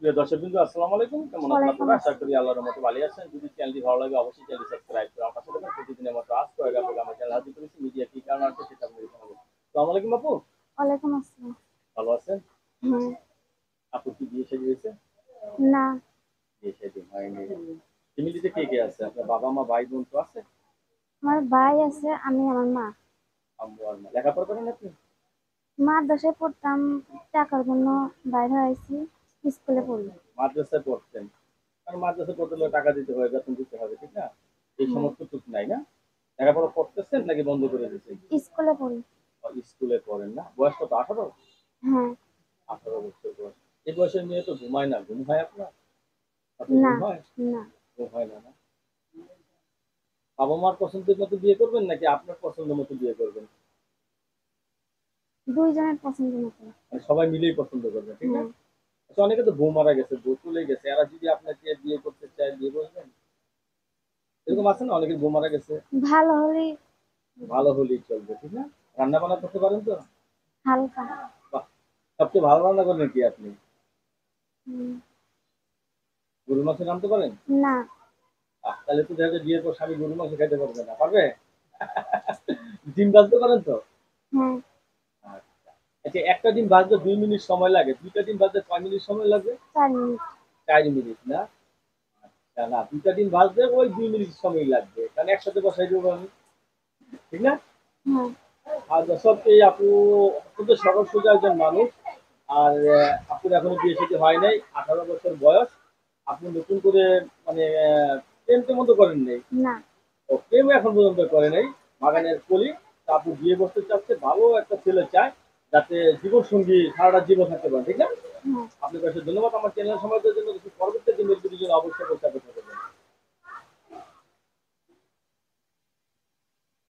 প্রিয় দর্শকবৃন্দ, আসসালামু আলাইকুম। কেমন আছেন ওয়ালাইকুম আপনারা? আশা আসসালাম। করি আল্লাহর রহমতে ভালোই আছেন। যদি চ্যানেলটি ভালো লাগে অবশ্যই চ্যানেলটি সাবস্ক্রাইব করে আমার পাশে থাকবেন। প্রতিদিনের মতো আজ কয়েক আপনাকে আমার চ্যানেল হাজির করেছি। মিডিয়া কি কারণ আছে সেটা আপনাদের জানাবো। আসসালামু আলাইকুম আপু। ওয়ালাইকুম আসসালাম। ভালো আছেন? হুম, আপুর কি বিয়ে শাদী হয়েছে? না, বিয়ে শাদী হয়নি। ফ্যামিলিতে কে কে আছে? আপনার বাবা মা ভাই বোন তো আছে? আমার ভাই আছে, আমি আমার মা। আম্মু আর মা। লেখাপড়া করেন আপনি? মাদ্রাসায় পড়তাম, টাকার জন্য বাইরে হয়েছি, স্কুলে পড়ি। মাদ্রাসায় পড়তেন। কারণ মাদ্রাসায় পড়তে হলে টাকা দিতে হয়, বেতন দিতে হবে, ঠিক না? এই হ্যাঁ, সমস্ত টুক নাই না? লেখাপড়া করতেছেন নাকি বন্ধ করে দিয়েছেন? স্কুলে পড়ি। স্কুলে পড়েন না? বয়স কত? 18? হ্যাঁ, 18 বছর বয়স। এই বয়সের মেয়ে তো ঘুমায় না। ঘুম হয় আপনার? রাতে না, ঘুম হয়? না, ঘুম হয় না, না? বাবা মার পছন্দের মতো বিয়ে করবেন নাকি আপনার পছন্দ মতো বিয়ে করবেন? দুইজনের পছন্দ মতো। মানে সবাই মিলেই পছন্দ করবেন, ঠিক না? হ্যাঁ, আচ্ছা, অনেকে তো বউ মারা গেছে, বউ চলে গেছে। এরা যদি আপনাকে বিয়ে করতে চায়, বিয়ে করবেন? এরকম আছে না, অনেকের বউ মারা গেছে। ভালো হলেই। ভালো হলেই চলবে, ঠিক না? রান্না বান্না করতে পারেন তো? হালকা। বাহ! সবচেয়ে ভালো রান্না করেন কি আপনি? হুম, গরুর মাংস রাঁধতে পারেন? না, তাহলে তো দেখা যায় বিয়ের পর স্বামী গরুর মাংস খাইতে পারবে না। পারবে? ডিম ভাজতে পারেন তো? হ্যাঁ, আচ্ছা। আচ্ছা, একটা ডিম ভাজতে 2 মিনিট সময় লাগে। 2টা ডিম ভাজতে কয় মিনিট সময় লাগবে? 4 মিনিট। 4 মিনিট না? আচ্ছা, না, 2টা ডিম ভাজতে ওই 2 মিনিট সময় লাগবে। কারণ একসাথে বসাই দেবো আমি, ঠিক না? হ্যাঁ, আর দর্শক, এই আপু অত্যন্ত সরল সোজা একজন মানুষ। আর আপুর এখনো বিয়ে শাদী হয় নাই, 18 বছর বয়স। আপনি নতুন করে মানে প্রেম টেমও তো করেন নাই। না, ও প্রেমও এখন পর্যন্ত করে নাই। বাগানের কলি। তা আপু বিয়ে করতে চাচ্ছে, ভালো একটা ছেলে চায়, যাতে জীবন সঙ্গী সারাটা জীবন থাকতে পারে, ঠিক না? হ্যাঁ, আপনার কাছে ধন্যবাদ আমার চ্যানেল সমাজের জন্য। কিছু পরবর্তী দিনের জন্য অবশ্যই